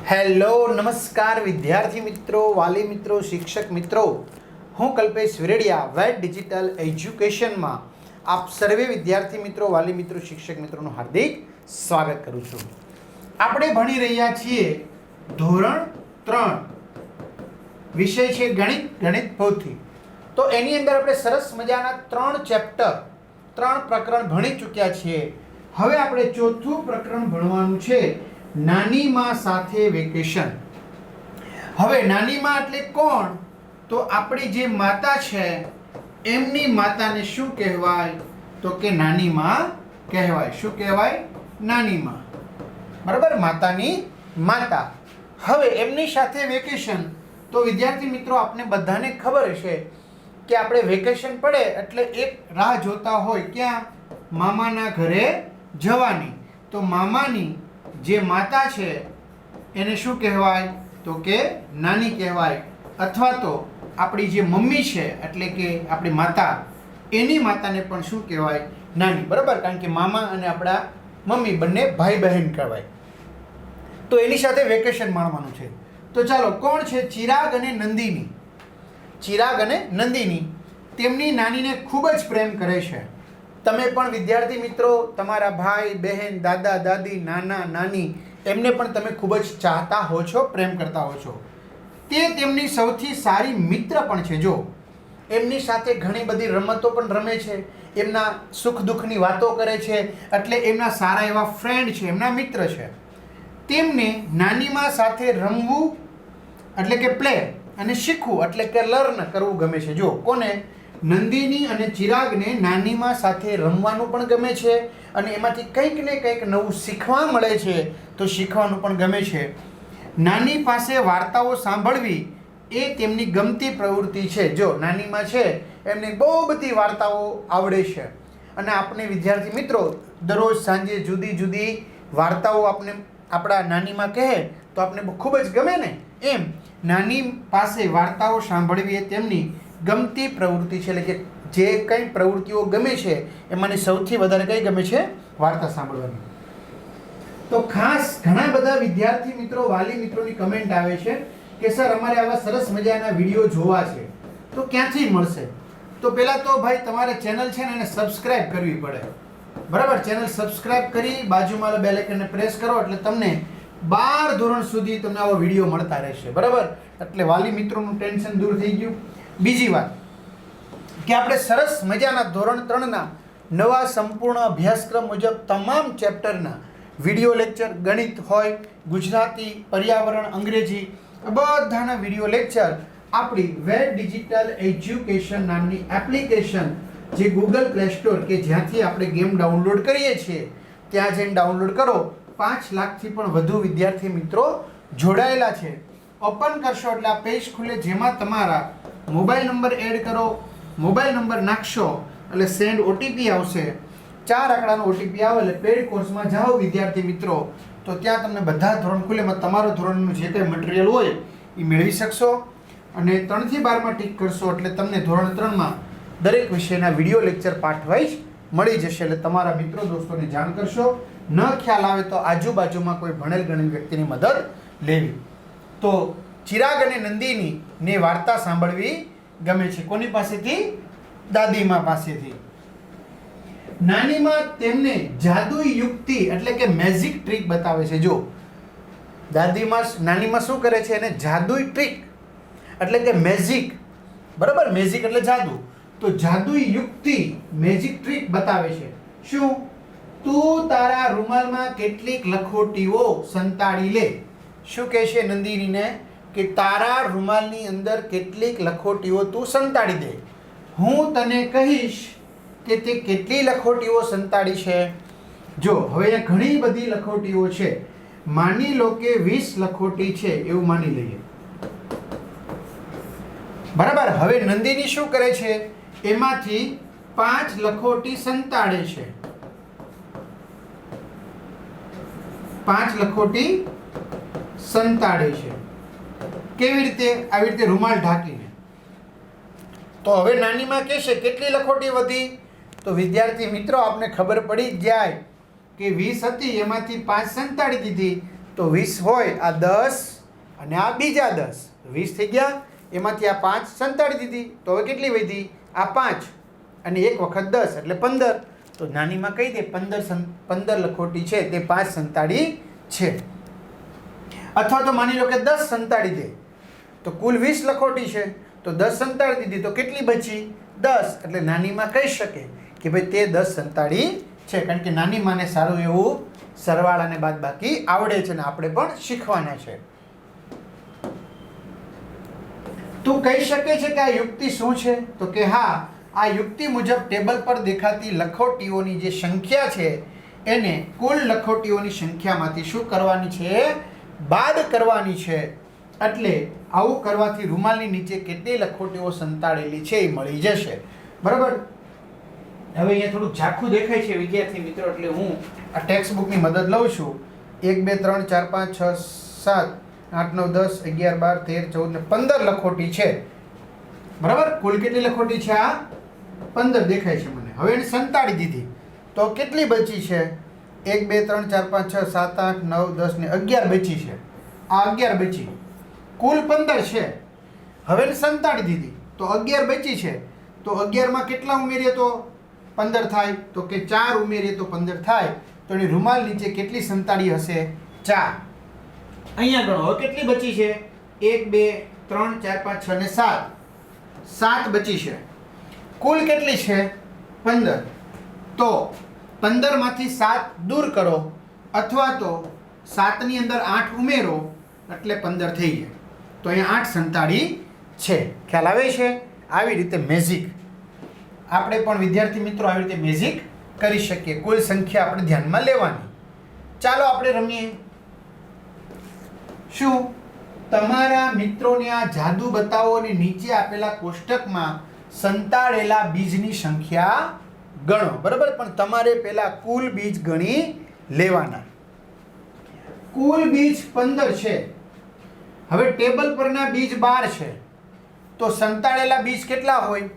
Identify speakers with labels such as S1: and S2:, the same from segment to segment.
S1: Hello નમસ્કાર વિદ્યાર્થી મિત્રો, વાલી મિત્રો, શિક્ષક મિત્રો, હું કલ્પેશ વિરડિયા વેટ ડિજિટલ એજ્યુકેશનમાં આપ સર્વે વિદ્યાર્થી મિત્રો, વાલી મિત્રો, શિક્ષક મિત્રોનું હાર્દિક સ્વાગત કરું છું. આપણે ભણી રહ્યા છીએ ધોરણ 3, વિષય છે ગણિત ભૌતિક. તો એની અંદર આપણે સરસ મજાના 3 ચેપ્ટર 3 પ્રકરણ ભણી ચૂક્યા છીએ. હવે આપણે ચોથું પ્રકરણ ભણવાનું છે, નાની માં સાથે વેકેશન. હવે નાની માં એટલે કોણ? તો આપણી જે માતા છે એમની માતાને શું કહેવાય? તો કે નાની માં કહેવાય. શું કહેવાય? નાની માં. બરાબર, માતાની માતા. હવે એમની સાથે વેકેશન. તો વિદ્યાર્થી મિત્રો, આપને બધાને ખબર હશે કે આપણે વેકેશન પડે એટલે એક રાહ જોતા હોય, ક્યાં? મામાના ઘરે જવાની. તો મામાની જે માતા છે એને શું કહેવાય? તો કે નાની કહેવાય. અથવા તો આપણી જે મમ્મી છે એટલે કે આપણી માતા, એની માતાને પણ શું કહેવાય? નાની. બરાબર, કારણ કે મામા અને આપણા મમ્મી બંને ભાઈ બહેન કહેવાય. તો એની સાથે વેકેશન માણવાનું છે. તો ચાલો, કોણ છે? ચિરાગ અને નંદિની. ચિરાગ અને નંદિની તેમની નાનીને ખૂબ જ પ્રેમ કરે છે. તમે પણ વિદ્યાર્થી મિત્રો, તમારા ભાઈ બહેન, દાદા દાદી, નાના નાની, એમને પણ તમે ખૂબ જ ચાહતા હો છો, પ્રેમ કરતા હો છો. તે તેમની સૌથી સારી મિત્ર પણ છે. જો એમની સાથે ઘણી બધી રમતો પણ રમે છે, એમના સુખ દુઃખની વાતો કરે છે, એટલે એમના સારા એવા ફ્રેન્ડ છે, એમના મિત્ર છે. તેમને નાનીમાં સાથે રમવું એટલે કે પ્લે, અને શીખવું એટલે કે લર્ન કરવું ગમે છે. જો કોને? નંદિની અને ચિરાગને નાનીમાં સાથે રમવાનું પણ ગમે છે, અને એમાંથી કંઈક ને કંઈક નવું શીખવા મળે છે, તો શીખવાનું પણ ગમે છે. નાની પાસે વાર્તાઓ સાંભળવી એ તેમની ગમતી પ્રવૃત્તિ છે. જો નાનીમાં છે એમને બહુ બધી વાર્તાઓ આવડે છે, અને આપણે વિદ્યાર્થી મિત્રો દરરોજ સાંજે જુદી જુદી વાર્તાઓ આપણા નાનીમાં કહે તો આપણે ખૂબ જ ગમે ને. એમ નાની પાસે વાર્તાઓ સાંભળવી એ તેમની ગમતી પ્રવૃત્તિ છે. એટલે કે જે કંઈ પ્રવૃત્તિઓ ગમે છે એમાંની સૌથી વધારે કઈ ગમે છે? વાર્તા સાંભળવાની. તો ખાસ ઘણા બધા વિદ્યાર્થી મિત્રો, વાલી મિત્રોની કમેન્ટ આવે છે કે સર અમારે આવા સરસ મજાના વિડીયો જોવા છે, તો ક્યાંથી મળશે? તો પહેલાં તો ભાઈ તમારે ચેનલ છે ને એને સબસ્ક્રાઇબ કરવી પડે. બરાબર, ચેનલ સબસ્ક્રાઇબ કરી બાજુમાં બેલ આઇકનને પ્રેસ કરો એટલે તમને 12 ધોરણ સુધી તમને આવો વિડીયો મળતા રહેશે. બરાબર, એટલે વાલી મિત્રોનું ટેન્શન દૂર થઈ ગયું. બીજી વાત કે આપણે સરસ મજાના ધોરણ 3ના નવા સંપૂર્ણ અભ્યાસક્રમ મુજબ તમામ ચેપ્ટરના વિડીયો લેક્ચર, ગણિત હોય, ગુજરાતી, પર્યાવરણ, અંગ્રેજી, બધાના વિડીયો લેક્ચર આપણી વેટ ડિજિટલ એજ્યુકેશન નામની એપ્લિકેશન, જે ગૂગલ પ્લે સ્ટોર કે જ્યાંથી આપણે ગેમ ડાઉનલોડ કરીએ છીએ ત્યાં જઈને ડાઉનલોડ કરો. 5 લાખથી પણ વધુ વિદ્યાર્થી મિત્રો જોડાયેલા છે. ઓપન કરશો એટલે આ પેજ ખુલે, જેમાં તમારા મોબાઈલ નંબર એડ કરો, મોબાઈલ નંબર નાખશો એટલે સેન્ડ ઓટીપી આવશે. 4 આંકડાનો ઓટીપી આવે એટલે પેડ કોર્સમાં જાઓ વિદ્યાર્થી મિત્રો, તો ત્યાં તમને બધા ધોરણ ખુલેમાં તમારો ધોરણનું જે કંઈ મટીરિયલ હોય એ મેળવી શકશો. અને 3 થી 12માં ટીક કરશો એટલે તમને ધોરણ 3માં દરેક વિષયના વિડીયો લેક્ચર પાઠ વાઇઝ મળી જશે. એટલે તમારા મિત્રો દોસ્તોને જાણ કરશો. ન ખ્યાલ આવે તો આજુબાજુમાં કોઈ ભણેલ ગણેલ વ્યક્તિની મદદ લેવી. તો ચિરાગ અને નંદિનીને વાર્તા સાંભળવી ગમે છે. કોની પાસેથી? દાદીમા પાસેથી. નાનીમાં તેમને જાદુઈ યુક્તિ એટલે કે મેજિક ટ્રીક બતાવે છે. જો દાદીમા નાનીમાં શું કરે છે? એને જાદુઈ ટ્રીક એટલે કે મેજિક. બરાબર, મેજિક એટલે જાદુ. તો જાદુઈ યુક્તિ, મેજિક ટ્રીક બતાવે છે. શું? તું તારા રૂમાલમાં કેટલીક લખોટીઓ સંતાડી લે. શું કહે છે નંદિનીને? કે તારા રૂમાલની અંદર કેટલીક લખોટીઓ તું સંતાડી દે. હું તને કહીશ કે તે કેટલી લખોટીઓ સંતાડી છે. જો હવે અહીંયા ઘણી બધી લખોટીઓ છે. માની લો કે 20 લખોટી છે એવું માની લઈએ. બરાબર, હવે નંદિની શું કરે છે? એમાંથી 5 લખોટી સંતાડે છે. 5 લખોટી સંતાડે છે. કેવી રીતે? આવી રીતે રૂમાલ ઢાંકીને. તો હવે નાનીમાં કહેશે કેટલી લખોટી વધી? તો વિદ્યાર્થી મિત્રો, આપને ખબર પડી જ જાય કે 20 હતી, એમાંથી 5 સંતાડી દીધી, તો તો 20 હોય, આ 10 અને આ બીજા 10, 20 થઈ ગયા. એમાંથી આ 5 સંતાડી દીધી, તો હવે કેટલી વધી? આ 5 અને 1 વખત 10 એટલે 15. તો નાનીમાં કહી દે 15 લખોટી છે તે 5 સંતાડી છે. અથવા તો માની લો કે 10 સંતાડી દે, તો કુલ 20 લખોટી છે, તો 10 સંતાડી દીધી તો કેટલી બચી? 10. એટલે નાનીમાં કહી શકે કે ભાઈ તે 10 સંતાડી છે, કારણ કે નાની માને સારું એવું સરવાળા અને બાદબાકી આવડે છે ને આપણે પણ શીખવાના છે. તું કહી શકે છે કે આ યુક્તિ શું છે? તો કે હા, આ યુક્તિ મુજબ ટેબલ પર દેખાતી લખોટીઓની જે સંખ્યા છે એને કુલ લખોટીઓની સંખ્યામાંથી શું કરવાની છે? બાદ કરવાની છે. એટલે આવું કરવાથી રૂમાલની નીચે કેટલી લખોટીઓ સંતાડેલી છે એ મળી જશે. બરાબર? હવે અહીંયા થોડું ઝાખું દેખાય છે વિદ્યાર્થી મિત્રો, એટલે હું આ ટેક્સ્ટ બુકની મદદ લઉં છું. 1 2 3 4 5 6 7 8 9 10 11 12 13 14 ને 15 લખોટી છે. બરાબર? કુલ કેટલી લખોટી છે? આ 15 દેખાય છે મને. હવે એને સંતાડી દીધી તો કેટલી બચી છે? 1 2 3 4 5 6 7 8 9 10 ને 11 બચી છે. આ 11 બચી, કુલ 15 છે. હવે એને સંતાડી દીધી તો 11 બચી છે. તો 11 માં કેટલા ઉમેરીએ તો 15 થાય? તો કે 4 ઉમેરીએ તો 15 થાય. તો એની રૂમાલ નીચે કેટલી સંતાડી હશે? 4. અહીંયા ગણો હવે કેટલી બચી છે? 1 2 3 4 5 6 ને 7, 7 બચી છે. કુલ કેટલી છે? 15. તો 15 માંથી 7 દૂર કરો, અથવા તો 7 ની અંદર 8 ઉમેરો એટલે 15 થઈ જાય. તો અહીંયા 8 સંતાડી છે. ખ્યાલ આવે છે? આવી રીતે મેજિક આપણે પણ વિદ્યાર્થી મિત્રો આવી રીતે મેજિક કરી શકીએ. કુલ સંખ્યા આપણે ધ્યાનમાં લેવાની. ચાલો આપણે રમીએ. શું તમારા મિત્રોને આ જાદુ બતાવો અને નીચે આપેલા કોષ્ટકમાં સંતાડેલા બીજની સંખ્યા ગણો. બરાબર? પણ તમારે પહેલા કુલ બીજ ગણી લેવાના. કુલ બીજ 15 છે. હવે ટેબલ પરના બીજ 12 છે, તો સંતાડેલા બીજ કેટલા હોય?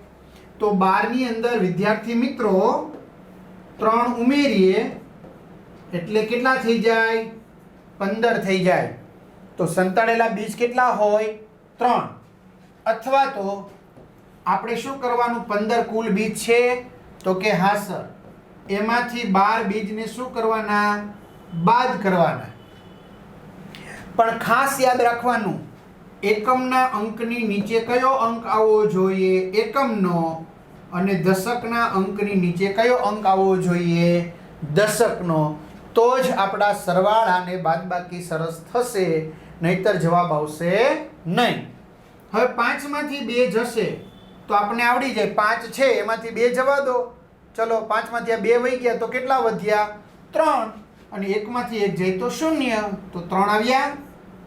S1: તો 12 ની અંદર વિદ્યાર્થી મિત્રો 3 ઉમેરીએ એટલે કેટલા થઈ જાય? 15 થઈ જાય. તો સંતાડેલા બીજ કેટલા હોય? 3. અથવા તો આપણે શું કરવાનું? 15 કુલ બીજ છે, તો કે હા સર, એમાંથી 12 બીજને શું કરવાના? બાદ કરવાના. પણ ખાસ યાદ રાખવાનું, એકમના અંકની નીચે કયો અંક આવવો જોઈએ? એકમનો. અને દશકના અંકની નીચે કયો અંક આવવો જોઈએ? દશકનો. તો જ આપણા સરવાળા અને બાદબાકી સરસ થશે, નહીતર જવાબ આવશે નહીં. હવે 5 માંથી 2 જશે તો આપણે આવડી જાય. 5 છે એમાંથી 2 જવા દો. ચલો 5 માંથી 2 વહી ગયા તો કેટલા વધ્યા? 3. અને 1 માંથી 1 જાય તો 0, તો 3 આવ્યા.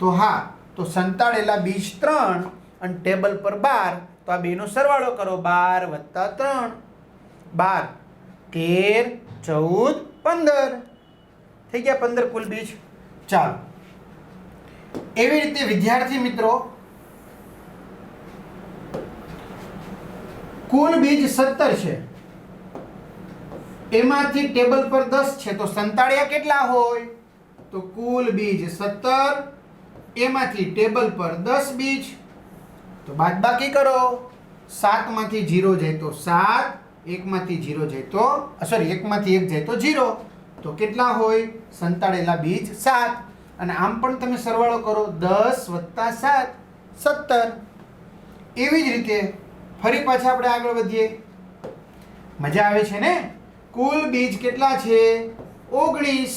S1: તો હા, તો સંતાડેલા બીજ 3 અને ટેબલ પર 12, તો આ બેનો સરવાળો કરો. 12 + 3, 12 13 14 15 થઈ ગયા 15 કુલ બીજ. ચાલો, એવી રીતે વિદ્યાર્થી મિત્રો કુલ બીજ 17 છે, એમાંથી ટેબલ પર 10 છે, તો સંતાડ્યા કેટલા હોય? તો કુલ બીજ 17, એમાંથી ટેબલ પર 10 બીજ, તો બાદબાકી કરો. 7 માંથી 0 જાય તો 7, 1 માંથી 0 જાય તો 1 માંથી 1 જાય તો 0, તો કેટલા હોય? સંતાડેલા બીજ 7. અને આમ પણ તમે સરવાળો કરો, 10 + 7 17. એવી જ રીતે ફરી પાછા આપણે આગળ વધીએ. મજા આવે છે ને? કુલ બીજ કેટલા છે? 19.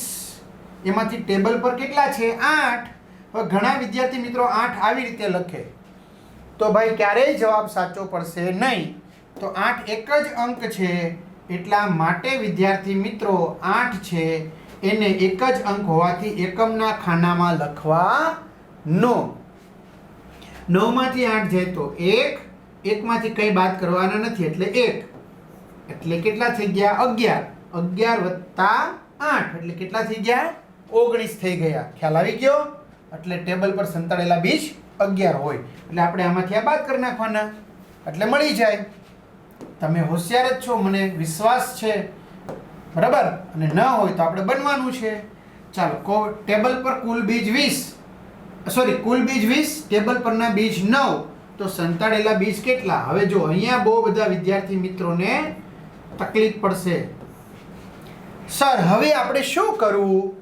S1: એમાંથી ટેબલ પર કેટલા છે? 8. હવે ઘણા વિદ્યાર્થી મિત્રો 8 આવી રીતે લખે, તો ભાઈ ક્યારેય જવાબ સાચો પડશે નહીં. તો 8 એક જ અંક છે, એટલા માટે વિદ્યાર્થી મિત્રો 8 છે એને એક જ અંક હોવાથી એકમના ખાનામાં લખવાનો. 9 માંથી 8 જાય તો 1, 1 માંથી કંઈ બાદ કરવાના નથી એટલે 1, એટલે કેટલા થઈ ગયા? 11. 11 + 8 એટલે કેટલા થઈ ગયા? 19 થઈ ગયા. ખ્યાલ આવી ગયો? એટલે ટેબલ પર સંતાડેલા બીજ 11 હોય, એટલે આપણે આમાંથી આ બાદ કરી નાખવાના એટલે મળી જાય. તમે હોશિયાર જ છો, મને વિશ્વાસ છે. બરાબર? અને ન હોય તો આપણે બનવાનું છે. ચાલો ટેબલ પર કુલ બીજ 20, સોરી કુલ બીજ 20, ટેબલ પરના બીજ 9, તો સંતાડેલા બીજ કેટલા? હવે જો અહીંયા બહુ બધા વિદ્યાર્થી મિત્રોને તકલીફ પડશે. સર હવે આપણે શું કરવું?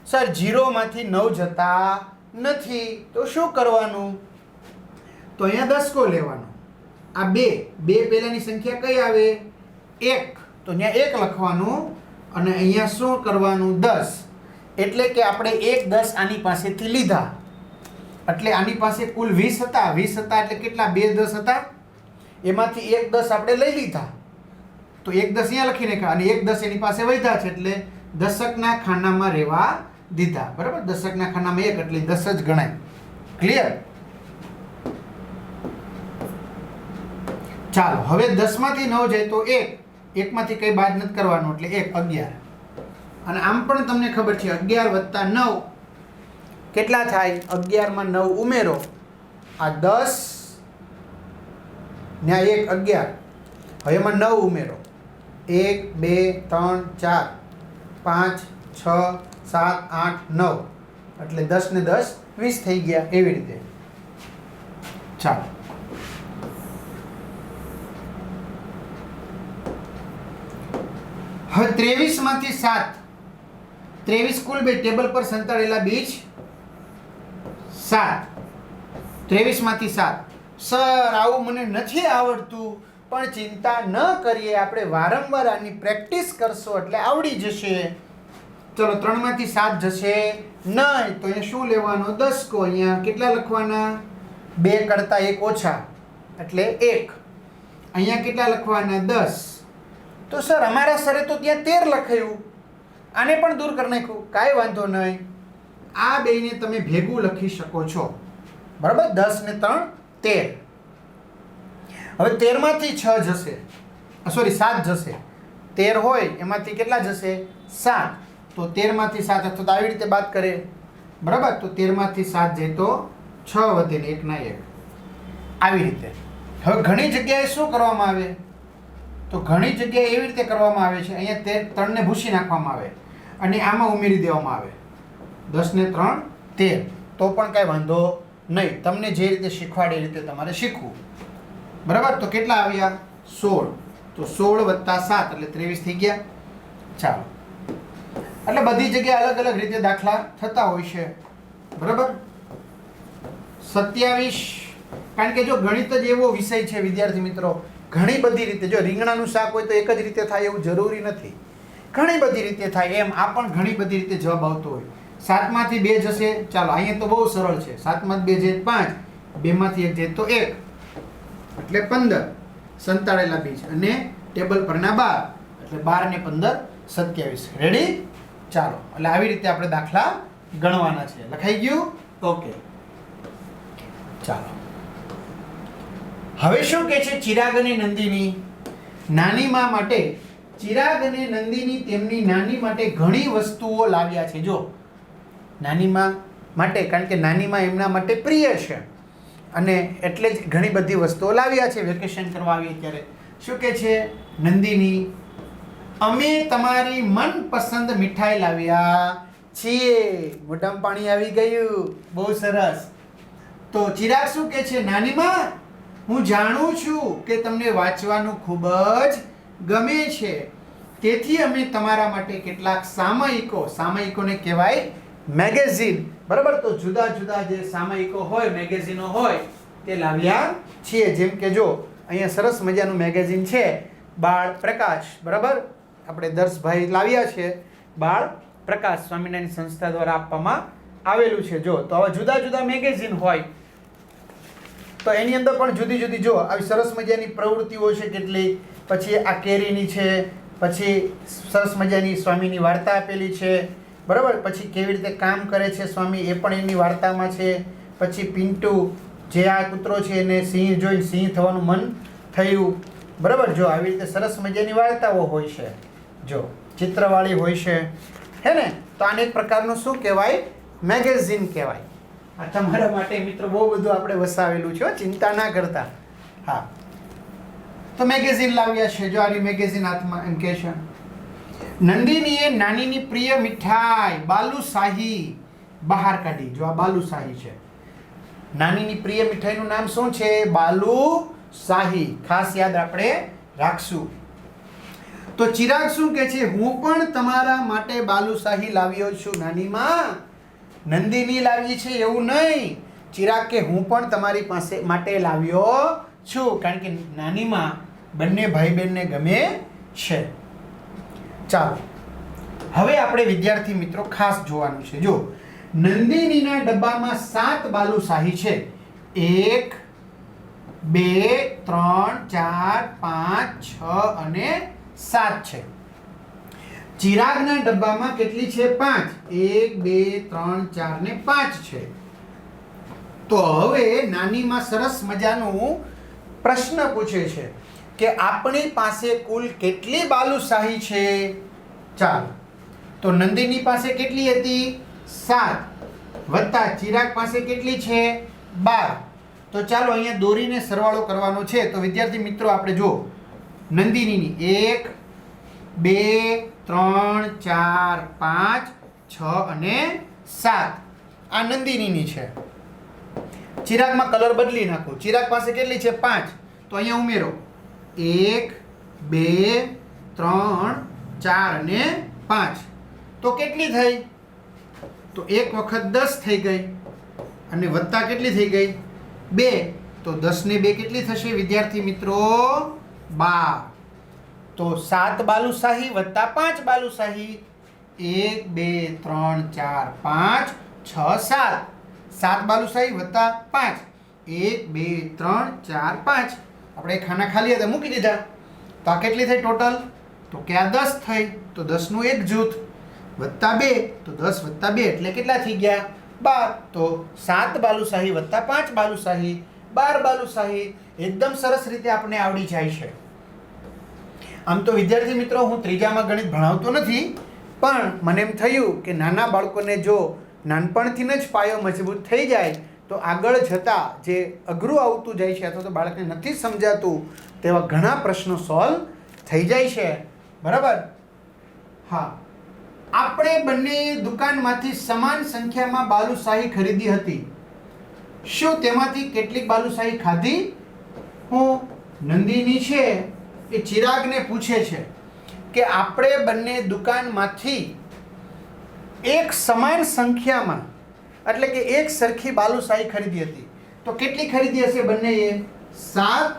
S1: સર 0 માંથી 9 જતા નથી, તો શું કરવાનું? તો અહીંયા દસકો લેવાનો. આ બે પહેલાની સંખ્યા કઈ આવે? 1, તો અહીંયા 1 લખવાનું અને અહીંયા શું કરવાનું? 10. એટલે કે આપણે 1 10 આની પાસેથી લીધા, એટલે આની પાસે કુલ 20 હતા. 20 હતા એટલે કેટલા? 2 10 હતા, એમાંથી 1 10 આપણે લઈ લીધા, તો 1 10 અહીંયા લખી નાખ્યા અને 1 10 એની પાસે વધ્યા છે એટલે દશકના ખાનામાં રહેવા દીધા. બરાબર, દશકના ખાનામાં 1 એટલે 10 જ ગણાય. ક્લિયર? ચાલો હવે 10 માંથી 9 જાય તો 1, 1 માંથી કઈ બાદ નથી કરવાનું એટલે 1 11. અને આમ પણ તમને ખબર છે 11 વત્તા 9 કેટલા થાય? 11 માં 9 ઉમેરો, આ 10 ને 1 11, હવે એમાં 9 ઉમેરો, 1 2 3 4 5 6 7 8 9, એટલે 10 ને 10 20 થઈ ગયા. એવી રીતે ચાલો હવે 23 માંથી 7, 23 કુલ બે ટેબલ પર સંતાડેલા બીજ 7, 23 માંથી 7. સર આવું મને નથી આવડતું, પણ ચિંતા ન કરીએ, આપણે વારંવાર આની પ્રેક્ટિસ કરશો એટલે આવડી જશે. ચલો 3 માંથી 7 જશે નહીં, તો અહીંયા શું લેવાનો? દસકો. અહીંયા કેટલા લખવાના? 2 કરતા 1 ઓછા એટલે 1. અહીંયા કેટલા લખવાના? 10. તો સર અમારા સરે તો ત્યાં 13 લખાયું, આને પણ દૂર કરી નાખ્યું. કાંઈ વાંધો નહીં, આ બેને તમે ભેગું લખી શકો છો. બરાબર, 10 ને 3 13. હવે 13 માંથી 6 જશે, સોરી 7 જશે. 13 હોય એમાંથી કેટલા જશે? 7. તો 13 માંથી 7 અથવા તો આવી રીતે બાદ કરે. બરાબર, તો 13 માંથી 7 જાય તો 6 વધે ને 1 ના 1. આવી રીતે. હવે ઘણી જગ્યાએ શું કરવામાં આવે? તો ઘણી જગ્યાએ એવી રીતે કરવામાં આવે છે, અહીંયા 3 ને ભૂસી નાખવામાં આવે અને આમાં ઉમેરી દેવામાં આવે. 10 ને 3 13, તો પણ કાંઈ વાંધો નહીં. તમને જે રીતે શીખવાડે એ રીતે તમારે શીખવું. બરાબર, તો કેટલા આવ્યા? 16. તો 16 વત્તા 7 એટલે 23 થઈ ગયા. ચાલો, એટલે બધી જગ્યાએ અલગ અલગ રીતે દાખલા થતા હોય છે. બરાબર, 27, કારણ કે જો ગણિત જ એવો વિષય છે વિદ્યાર્થી મિત્રો, ઘણી બધી રીતે, જો રીંગણાનું શાક હોય તો એક જ રીતે થાય એવું જરૂરી નથી, ઘણી બધી રીતે થાય. એમ આ પણ ઘણી બધી રીતે જવાબ આવતો હોય. 7 માંથી 2 જશે, ચાલો અહીંયા તો બહુ સરળ છે. 7 માંથી 2 જાય 5, 2 માંથી 1 જાય તો 1 એટલે 15 સંતાડેલા બીજ, અને ટેબલ પરના 12 એટલે 12 ને 15 27. રેડી? ચાલો, એટલે આવી રીતે આપણે દાખલા ગણવાના છે. લખાઈ ગયું? ઓકે, ચાલો. હવે શું કહે છે? ચિરાગ અને નંદિની નાની માં માટે, ચિરાગ અને નંદિની તેમની નાની માટે ઘણી વસ્તુઓ લાવ્યા છે. જો નાની માં માટે, કારણ કે નાની માં એમના માટે પ્રિય છે અને એટલે જ ઘણી બધી વસ્તુઓ લાવ્યા છે. વેકેશન કરવા આવીએ ત્યારે શું કહે છે નંદિની? અમે તમારી મનપસંદ મીઠાઈ લાવ્યા છીએ. મોઢામાં પાણી આવી ગયું. બહુ સરસ. તો ચિરાગ શું કહે છે? નાની માં, હું જાણું છું કે તમને વાંચવાનું ખૂબ જ ગમે છે, તેથી અમે તમારા માટે કેટલાક સામયિકોને કહેવાય મેગેઝિન. બરાબર, તો જુદા જુદા જે સામયિકો હોય, મેગેઝિનો હોય તે લાવ્યા છીએ. જેમ કે જો અહીંયા સરસ મજાનું મેગેઝિન છે બાળ પ્રકાશ. બરાબર, આપણે દર્શભાઈ લાવ્યા છે બાળ પ્રકાશ, સ્વામિનારાયણ સંસ્થા દ્વારા આપવામાં આવેલું છે. જો તો આવા જુદા જુદા મેગેઝિન હોય તો એની અંદર પણ જુદી જુદી જો આવી સરસ મજાની પ્રવૃત્તિઓ છે કેટલી. પછી આ કેરીની છે, પછી સરસ મજાની સ્વામીની વાર્તા આપેલી છે. બરાબર, પછી કેવી રીતે કામ કરે છે સ્વામી એ પણ એની વાર્તામાં છે. પછી પિન્ટુ જે આ કૂતરો છે એને સિંહ જોઈ સિંહ થવાનું મન થયું. બરાબર, જો આવી રીતે સરસ મજાની વાર્તાઓ હોય છે, જો ચિત્રવાળી હોય છે, હે ને? તો આને એક પ્રકારનું શું કહેવાય? મેગેઝિન કહેવાય. આ તમારા માટે મિત્રો બહુ બધું આપણે વસાવેલું છે, ચિંતા ના કરતા. હા, તો મેગેઝિન લાવ્યા છે. જો આની મેગેઝિન હાથમાં એમ કહે છે. નંદિનીએ નાનીની પ્રિય મીઠાઈ બાલુશાહી બહાર કાઢી. જો આ બાલુશાહી છે. નાનીની પ્રિય મીઠાઈનું નામ શું છે? બાલુશાહી. ખાસ યાદ આપણે રાખશું. તો ચિરાગ શું કહે છે? હું પણ તમારા માટે બાલુશાહી લાવ્યો છું નાનીમાં. નંદિની લાવી છે એવું નહીં. ચિરાગ કે હું પણ તમારી પાસે માટે લાવ્યો છું. કારણ કે નાનીમાં બંને ભાઈ બહેનને ગમે છે. ચાલો હવે આપણે વિદ્યાર્થી મિત્રો ખાસ જોવાનું છે. જો નંદિનીના ડબ્બામાં 7 બાલુશાહી છે. 1 2 3 4 5 6 અને 7 છે. ચિરાગના ડબ્બામાં કેટલી છે? 5. 1 2 3 4 ને 5 છે. તો હવે નાનીમાં સરસ મજાનું પ્રશ્ન પૂછે છે કે આપણી પાસે કુલ કેટલી બાલુશાહી છે? ચાલો તો નંદિની પાસે કેટલી હતી? 7 વત્તા ચિરાગ પાસે કેટલી છે? 12. તો ચાલો અહીંયા દોરીને સરવાળો કરવાનો છે. તો વિદ્યાર્થી મિત્રો આપણે જો નંદિનીની 1 2 3 4 5 6 અને 7 આ નંદિનીની છે. ચિરાગમાં કલર બદલી નાખો. ચિરાગ પાસે કેટલી છે? 5. તો અહીંયા ઉમેરો 1 2 3 4 અને 5. તો કેટલી થઈ? તો 1 વખત 10 થઈ ગઈ અને વત્તા કેટલી થઈ ગઈ? 2. તો 10 ને 2 કેટલી થશે વિદ્યાર્થી મિત્રો? 12. તો 7 બાલુશાહી વત્તા 5 બાલુશાહી 1 2 3 4 5 6 7. 7 બાલુશાહી વત્તા 5 1 2 3 4 5. આપણે ખાના ખાલી હતા મૂકી દીધા. તો આ કેટલી થઈ ટોટલ? તો કે આ 10 થઈ. તો 10 નું એક જૂથ વત્તા 2. તો 10 વત્તા 2 એટલે કેટલા થઈ ગયા? 12. તો 7 બાલુશાહી વત્તા 5 બાલુશાહી 12 બાલુશાહી. એકદમ સરસ રીતે આપણે આવડી જાય છે. આમ તો વિદ્યાર્થી મિત્રો હું ત્રીજામાં ગણિત ભણાવતો નથી, પણ મને એમ થયું કે નાના બાળકોને જો નાનપણથી જ પાયો મજબૂત થઈ જાય તો આગળ જતાં જે અઘરું આવતું જાય છે અથવા તો બાળકને નથી સમજાતું તેવા ઘણા પ્રશ્નો સોલ્વ થઈ જાય છે. બરાબર? હા, આપણે બંને દુકાનમાંથી સમાન સંખ્યામાં બાલુશાહી ખરીદી હતી. શું તેમાંથી કેટલીક બાલુશાહી ખાધી? હું નંદિની છે એ ચિરાગને પૂછે છે કે આપણે બંને દુકાનમાંથી એક સમાન સંખ્યામાં એટલે કે એક સરખી બાલુશાહી ખરીદી હતી. તો કેટલી ખરીદી હશે બંનેએ? 7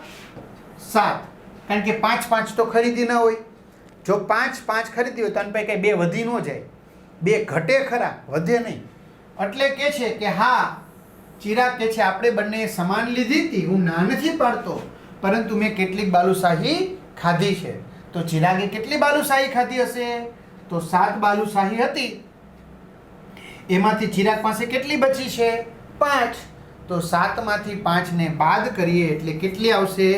S1: 7. કારણ કે 5 5 તો ખરીદી ના હોય. જો 5 5 ખરીદી હોય તો આને પછી કંઈ 2 વધી ન જાય. 2 ઘટે ખરા, વધે નહીં. એટલે કે છે કે હા, ચિરાગ કે છે આપણે બંને સમાન લીધી હતી. હું ના નથી પાડતો, પરંતુ મેં કેટલીક બાલુશાહી ખાધી છે. તો ચિરાગે કેટલી બાલુશાહી ખાધી હશે? તો 7 બાલુશાહી હતી. એમાંથી ચિરાગ પાસે કેટલી બચી છે? 5. તો 7 માંથી 5 ને બાદ કરીએ એટલે કેટલી આવશે?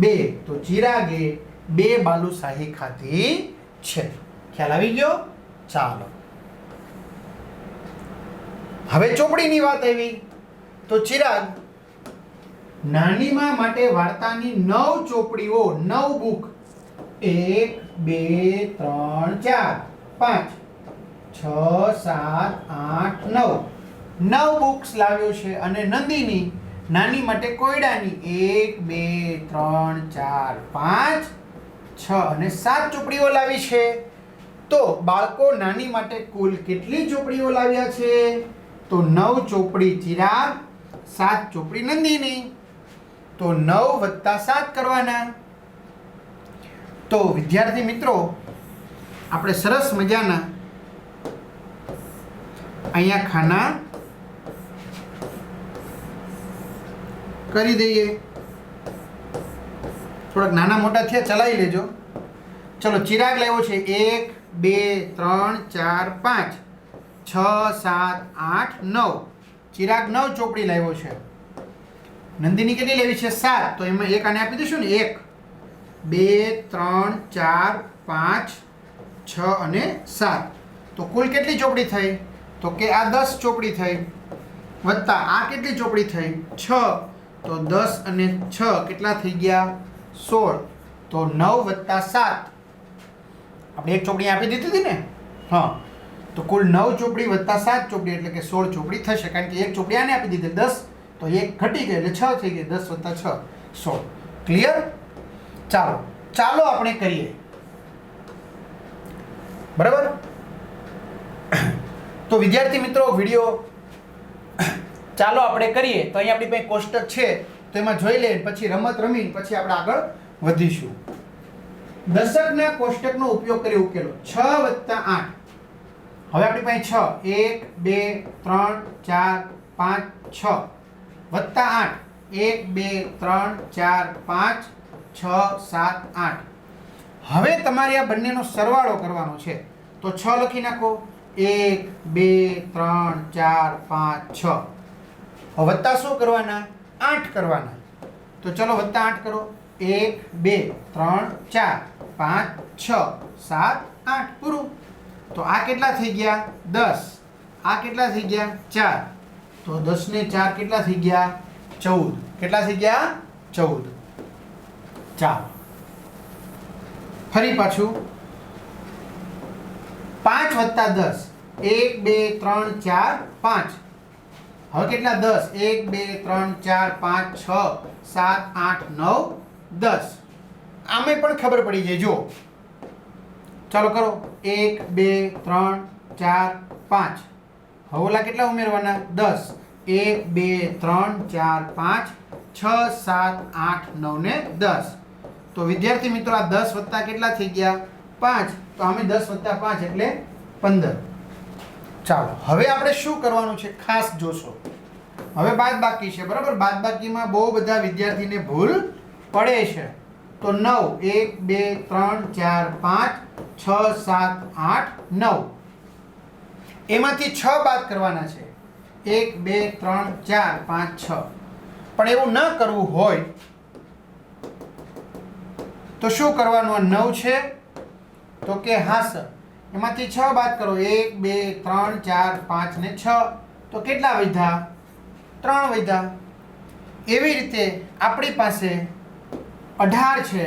S1: 2. તો ચિરાગે 2 બાલુશાહી ખાધી છે. ખ્યાલ આવી ગયો? ચાલો હવે ચોપડીની વાત આવી. તો ચિરાગ નાનીમાં માટે વાર્તાની 9 ચોપડીઓ 9 બુક 1 2 3 4 5 6 7 8 9 9 બુક્સ લાવ્યો છે. અને નંદિની નાની માટે કોયડાની 1 2 3 4 5 6 અને 7 ચોપડીઓ લાવી છે. તો બાળકો નાની માટે કુલ કેટલી ચોપડીઓ લાવ્યા છે? તો 9 ચોપડી ચિરાગ, 7 ચોપડી નંદિની. તો 9 વત્તા 7 કરવાના. તો વિદ્યાર્થી મિત્રો આપણે સરસ મજાના અહીંયા ખાના કરી દઈએ. થોડાક નાના મોટા થયા ચલાવી લેજો. ચલો ચિરાગ લાવ્યો છે 1 2 3 4 5 6 7 8 9. ચિરાગ 9 ચોપડી લાવ્યો છે. નંદિની કેટલી લેવી છે? 7. તો એમાં એક આને આપી દઈશું ને. 1 2 3 4 5 6 અને 7. તો કુલ કેટલી ચોપડી થઈ? તો કે આ 10 ચોપડી થઈ વત્તા આ કેટલી ચોપડી થઈ? 6. તો 10 અને 6 કેટલા થઈ ગયા? 16. તો 9 વત્તા 7 આપણે એક ચોપડી આપી દીધી હતી ને, હા, તો કુલ 9 ચોપડી વત્તા 7 ચોપડી એટલે કે 16 ચોપડી થશે, કારણ કે એક ચોપડી આને આપી દીધી 10, તો એક ઘટી ગઈ એટલે 6 થઈ ગઈ, 10 વત્તા 6 16. ક્લિયર? ચાલો આપણે કરીએ. બરાબર? તો વિદ્યાર્થી મિત્રો વિડીયો ચાલો આપણે કરીએ. તો અહીંયા આપણી પાસે કોષ્ટક છે, તો એમાં જોઈ લઈએ, પછી રમત રમી પછી આપણે આગળ વધીશું. દશકના કોષ્ટકનો ઉપયોગ કરી ઉકેલો 6 વત્તા 8. હવે આપણી પાસે 6 1 2 3 4 5 6 વત્તા 8 1 2 3 4 5 6 7 8. હવે તમારે આ બંનેનો સરવાળો કરવાનો છે, તો 6 લખી નાખો. 1 2 3 4 5 6. હવે વત્તા શું કરવાના? 8 કરવાના. તો ચલો વત્તા 8 કરો. 1 2 3 4 5 6 7 8. પૂરું. તો આ કેટલા થઈ ગયા? 10. આ કેટલા થઈ ગયા? 4. તો 10 ને 4 કેટલા થઈ ગયા? 14. કેટલા થઈ ગયા? 14. ચાલો ફરી પાછું 5 વત્તા 10. 1 2 3 4 5. હવે કેટલા? 10. 1 2 3 4 5 6 7 8 9 10. આમે પણ ખબર પડી જાય. જો ચાલો કરો. 1 2 3 4 5. હવે ઓલા કેટલા ઉમેરવાના? 10. 1 2 3 4 5 6 7 8 9 ને 10. તો વિદ્યાર્થી મિત્રો આ 10 વત્તા કેટલા થઈ ગયા? 5. તો આમે 10 વત્તા 5 એટલે 15. ચાલો હવે આપણે શું કરવાનું છે ખાસ જોશો. હવે બાદબાકી છે, બરાબર? બાદબાકીમાં બહુ બધા વિદ્યાર્થીને ભૂલ પડે છે. તો 9 1 2 3 4 5 6 7 8 9. એમાંથી 6 બાદ કરવાના છે. 1 2 3 4 5 6. પણ એવું ન કરવું હોય તો શું કરવાનું? 9 છે તો કે હા સર, એમાંથી 6 બાદ કરો. 1 2 3 4 5 ને 6. તો કેટલા વધ્યા? 3 વધ્યા. એવી રીતે આપણી પાસે 18 છે.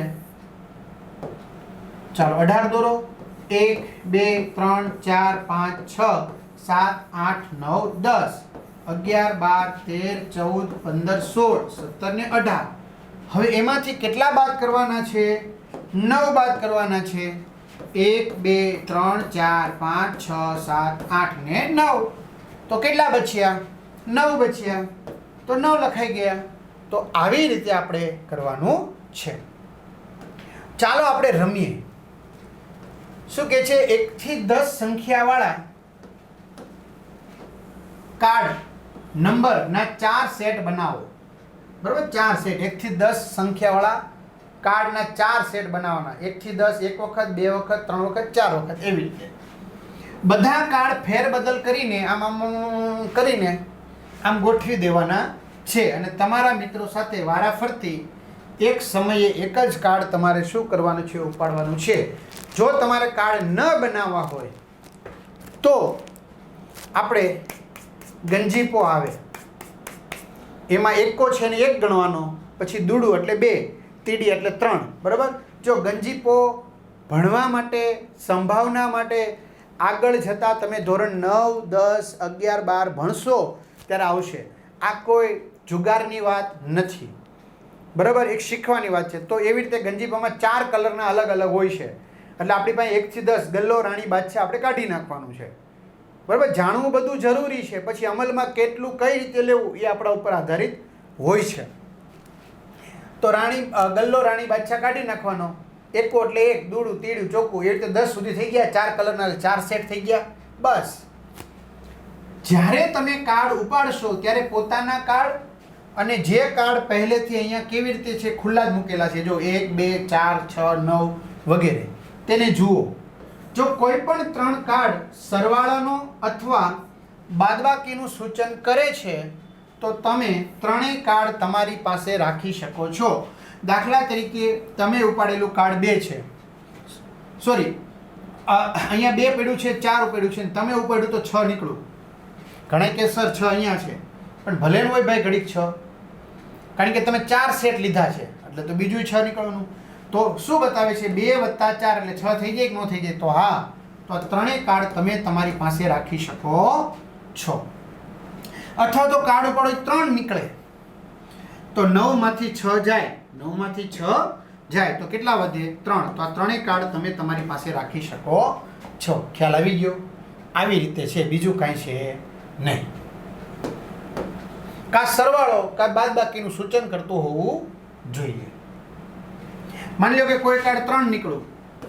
S1: ચાલો 18 દોરો. 1 2 3 4 5 6 7 8 9 10 11 12 13 14 15 16 17 ને 18. હવે એમાંથી કેટલા બાદ કરવાના છે? 9 બાદ કરવાના છે. 1 2 3 4 5 6 7 8 ને 9. તો કેટલા બચ્યા? 9 બચ્યા. તો 9 લખાઈ ગયા. તો આવી રીતે આપણે કરવાનું છે. ચાલો આપણે રમીએ. શું કે છે? 1 થી 10 સંખ્યાવાળા કાર્ડ નંબરના 4 સેટ બનાવો. બરાબર? 4 સેટ. 1 થી 10 સંખ્યાવાળા કાર્ડના 4 સેટ બનાવવાના. 1 થી 10 એક વખત, 2 વખત, 3 વખત, 4 વખત, એવી રીતે બધા કાર્ડ ફેરબદલ કરીને આમ કરીને આમ ગોઠવી દેવાના છે. અને તમારા મિત્રો સાથે વારાફરતી એક સમયે એક જ કાર્ડ તમારે શું કરવાનું છે? ઉપાડવાનું છે. જો તમારે કાર્ડ ન બનાવવા હોય તો આપણે ગંજીપો આવે, એમાં એકો છે ને 1 ગણવાનો, પછી દૂડું એટલે 2, તીડી એટલે 3. બરાબર? જો ગંજીપો ભણવા માટે, સંભાવના માટે આગળ જતાં તમે ધોરણ 9 10 11 12 ભણશો ત્યારે આવશે. આ કોઈ જુગારની વાત નથી, બરાબર? એક શીખવાની વાત છે. તો એવી રીતે ગંજીપામાં 4 કલરના અલગ અલગ હોય છે. એટલે આપણી પાસે 1 થી 10 ગલ્લો, રાણી, બાદશાહ આપણે કાઢી નાખવાનું છે. બરાબર? જાણવું બધું જરૂરી છે. પછી અમલમાં કેટલું કઈ રીતે લેવું એ આપણા ઉપર આધારિત હોય છે. તો ગલ્લો, રાણી, બાદશાહ કાઢી નાખવાનો. એકો એટલે 1, દૂડું, તીડું, ચોખ્ખું, એ રીતે 10 સુધી થઈ ગયા. 4 કલરના 4 સેટ થઈ ગયા. બસ. જ્યારે તમે કાર્ડ ઉપાડશો ત્યારે પોતાના કાર્ડ અને જે કાર્ડ પહેલેથી અહીંયા કેવી રીતે છે ખુલ્લા જ મૂકેલા છે, જો 1 2 4 6 9 વગેરે, તેને જુઓ. જો કોઈ પણ 3 કાર્ડ સરવાળાનો અથવા બાદબાકીનું સૂચન કરે છે તો તમે ત્રણેય કાર્ડ તમારી પાસે રાખી શકો છો. દાખલા તરીકે તમે ઉપાડેલું કાર્ડ 2 છે, સોરી અહીંયા 2 પડ્યું છે, 4 પડ્યું છે, તમે ઉપાડ્યું તો 6 નીકળ્યું. ઘણા કે સર 6 અહીંયા છે, પણ ભલે ન હોય ભાઈ ઘડીક 6, કારણ કે તમે 4 સેટ લીધા છે એટલે તો બીજું 6 નીકળવાનું. તો શું બતાવે છે 2 + 4 એટલે 6 થઈ જાય કે ન થઈ જાય? તો હા, તો આ ત્રણેય કાર્ડ તમે તમારી પાસે રાખી શકો છો. અથવા તો કાર્ડ ઉપર 3 નીકળે તો 9 માંથી 6 જાય, 9 માંથી 6 જાય તો કેટલા વધે? 3. તો આ ત્રણેય કાર્ડ તમે તમારી પાસે રાખી શકો છો. ખ્યાલ આવી ગયો? આવી રીતે છે, બીજું કાંઈ છે નહીં. કા સરવાળો કા બાદબાકીનું સૂચન કરતું હોવું જોઈએ. માની લો કે કોઈ કાર્ડ 3 નીકળ્યું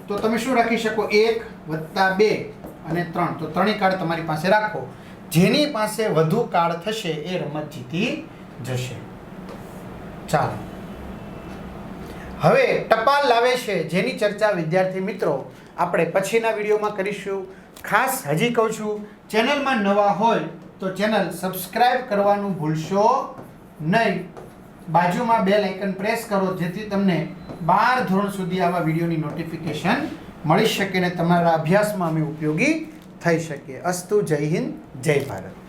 S1: તો તમે શું રાખી શકો? 1 + 2 અને 3. તો ત્રણેય કાર્ડ તમારી પાસે રાખો. જેની પાસે વધુ કાર્ડ થશે એ રમત જીતી જશે. ચાલો, હવે ટપાલ લાવે છે જેની ચર્ચા વિદ્યાર્થી મિત્રો આપણે પછીના વિડીયોમાં કરીશું. ખાસ હજી કહું છું, ચેનલમાં નવા હોય તો ચેનલ સબસ્ક્રાઇબ કરવાનું ભૂલશો નહીં. બાજુમાં બેલ આઇકન પ્રેસ કરો જેથી તમને 12 ધોરણ સુધી આવા વિડીયોની નોટિફિકેશન મળી શકે અને તમારા અભ્યાસમાં અમે ઉપયોગી થઈ શકીએ. અસ્તુ. જય હિન્દ, જય ભારત.